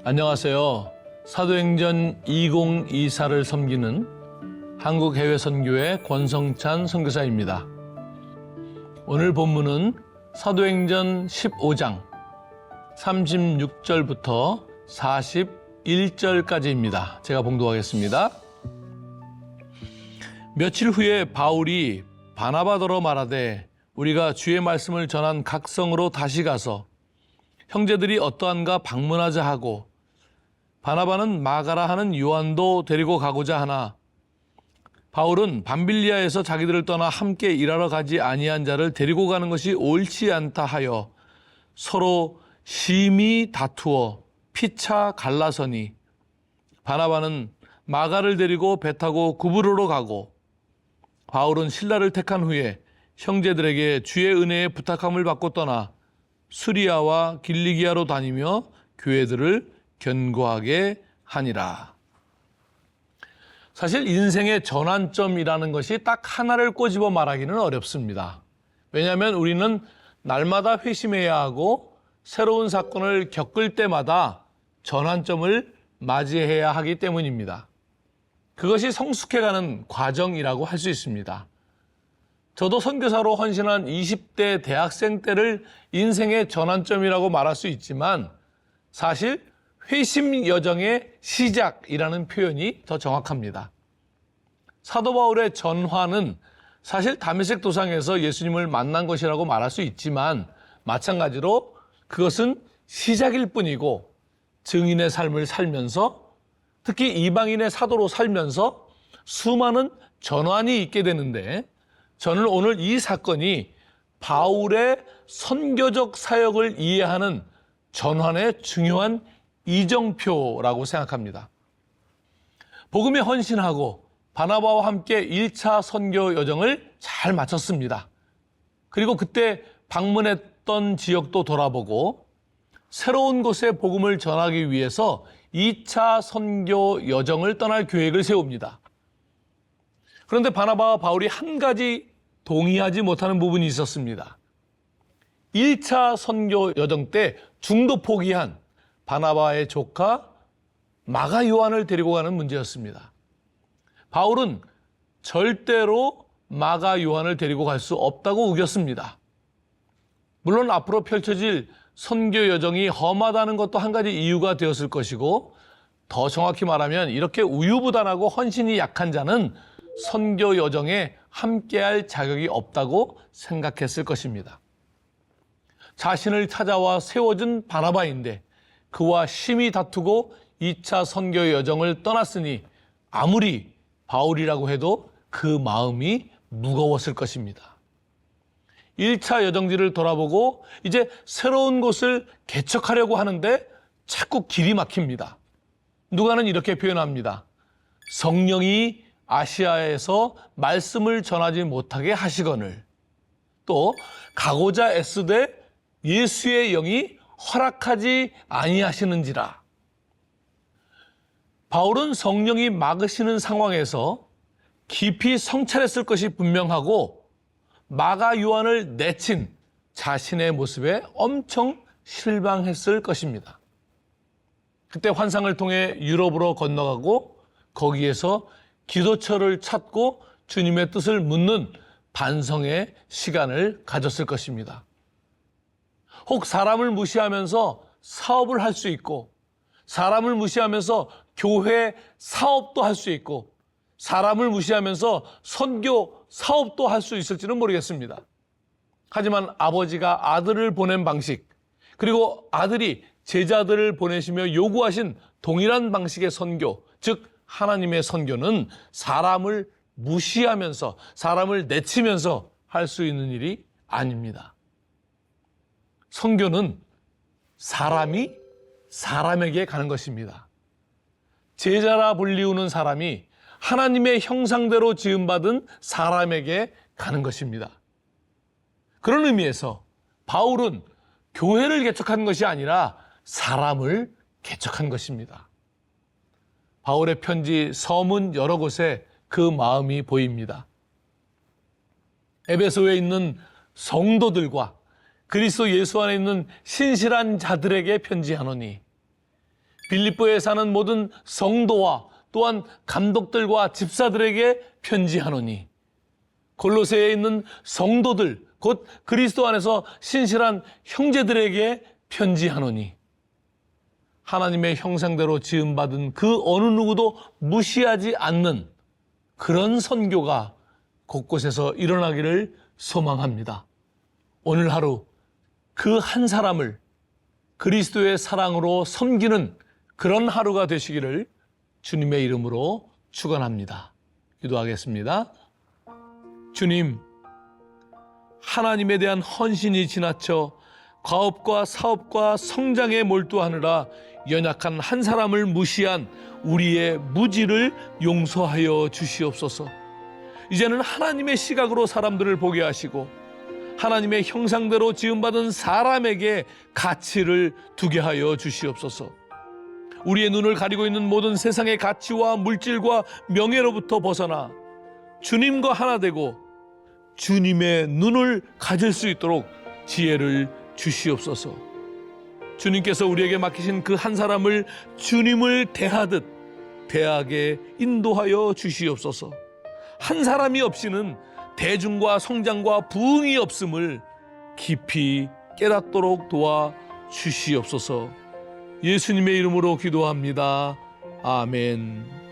안녕하세요. 사도행전 2024를 섬기는 한국해외선교회 권성찬 선교사입니다. 오늘 본문은 사도행전 15장 36절부터 41절까지입니다. 제가 봉독하겠습니다. 며칠 후에 바울이 바나바더러 말하되 우리가 주의 말씀을 전한 각 성으로 다시 가서 형제들이 어떠한가 방문하자 하고 바나바는 마가라 하는 요한도 데리고 가고자 하나 바울은 밤빌리아에서 자기들을 떠나 함께 일하러 가지 아니한 자를 데리고 가는 것이 옳지 않다 하여 서로 심히 다투어 피차 갈라서니 바나바는 마가를 데리고 배 타고 구브로로 가고 바울은 실라를 택한 후에 형제들에게 주의 은혜에 부탁함을 받고 떠나 수리아와 길리기아로 다니며 교회들을 견고하게 하니라. 사실 인생의 전환점이라는 것이 딱 하나를 꼬집어 말하기는 어렵습니다. 왜냐하면 우리는 날마다 회심해야 하고 새로운 사건을 겪을 때마다 전환점을 맞이해야 하기 때문입니다. 그것이 성숙해가는 과정이라고 할 수 있습니다. 저도 선교사로 헌신한 20대 대학생 때를 인생의 전환점이라고 말할 수 있지만 사실 회심 여정의 시작이라는 표현이 더 정확합니다. 사도 바울의 전환은 사실 다메섹 도상에서 예수님을 만난 것이라고 말할 수 있지만 마찬가지로 그것은 시작일 뿐이고 증인의 삶을 살면서 특히 이방인의 사도로 살면서 수많은 전환이 있게 되는데 저는 오늘 이 사건이 바울의 선교적 사역을 이해하는 전환의 중요한 이정표라고 생각합니다. 복음에 헌신하고 바나바와 함께 1차 선교 여정을 잘 마쳤습니다. 그리고 그때 방문했던 지역도 돌아보고 새로운 곳에 복음을 전하기 위해서 2차 선교 여정을 떠날 계획을 세웁니다. 그런데 바나바와 바울이 한 가지 동의하지 못하는 부분이 있었습니다. 1차 선교 여정 때 중도 포기한 바나바의 조카 마가 요한을 데리고 가는 문제였습니다. 바울은 절대로 마가 요한을 데리고 갈 수 없다고 우겼습니다. 물론 앞으로 펼쳐질 선교 여정이 험하다는 것도 한 가지 이유가 되었을 것이고 더 정확히 말하면 이렇게 우유부단하고 헌신이 약한 자는 선교 여정에 함께할 자격이 없다고 생각했을 것입니다. 자신을 찾아와 세워준 바나바인데 그와 심히 다투고 2차 선교 여정을 떠났으니 아무리 바울이라고 해도 그 마음이 무거웠을 것입니다. 1차 여정지를 돌아보고 이제 새로운 곳을 개척하려고 하는데 자꾸 길이 막힙니다. 누가는 이렇게 표현합니다. 성령이 아시아에서 말씀을 전하지 못하게 하시거늘 또 가고자 애쓰되 예수의 영이 허락하지 아니하시는지라. 바울은 성령이 막으시는 상황에서 깊이 성찰했을 것이 분명하고 마가 요한을 내친 자신의 모습에 엄청 실망했을 것입니다. 그때 환상을 통해 유럽으로 건너가고 거기에서 기도처를 찾고 주님의 뜻을 묻는 반성의 시간을 가졌을 것입니다. 혹 사람을 무시하면서 사업을 할 수 있고 사람을 무시하면서 교회 사업도 할 수 있고 사람을 무시하면서 선교 사업도 할 수 있을지는 모르겠습니다. 하지만 아버지가 아들을 보낸 방식 그리고 아들이 제자들을 보내시며 요구하신 동일한 방식의 선교 즉 하나님의 선교는 사람을 무시하면서 사람을 내치면서 할 수 있는 일이 아닙니다. 선교는 사람이 사람에게 가는 것입니다. 제자라 불리우는 사람이 하나님의 형상대로 지음받은 사람에게 가는 것입니다. 그런 의미에서 바울은 교회를 개척한 것이 아니라 사람을 개척한 것입니다. 바울의 편지, 서문 여러 곳에 그 마음이 보입니다. 에베소에 있는 성도들과 그리스도 예수 안에 있는 신실한 자들에게 편지하노니 빌립보에 사는 모든 성도와 또한 감독들과 집사들에게 편지하노니 골로새에 있는 성도들 곧 그리스도 안에서 신실한 형제들에게 편지하노니 하나님의 형상대로 지음받은 그 어느 누구도 무시하지 않는 그런 선교가 곳곳에서 일어나기를 소망합니다. 오늘 하루 그 한 사람을 그리스도의 사랑으로 섬기는 그런 하루가 되시기를 주님의 이름으로 축원합니다. 기도하겠습니다. 주님, 하나님에 대한 헌신이 지나쳐 과업과 사업과 성장에 몰두하느라 연약한 한 사람을 무시한 우리의 무지를 용서하여 주시옵소서. 이제는 하나님의 시각으로 사람들을 보게 하시고 하나님의 형상대로 지음받은 사람에게 가치를 두게 하여 주시옵소서. 우리의 눈을 가리고 있는 모든 세상의 가치와 물질과 명예로부터 벗어나 주님과 하나 되고 주님의 눈을 가질 수 있도록 지혜를 주시옵소서. 주님께서 우리에게 맡기신 그 한 사람을 주님을 대하듯 대하게 인도하여 주시옵소서. 한 사람이 없이는 대중과 성장과 부흥이 없음을 깊이 깨닫도록 도와 주시옵소서. 예수님의 이름으로 기도합니다. 아멘.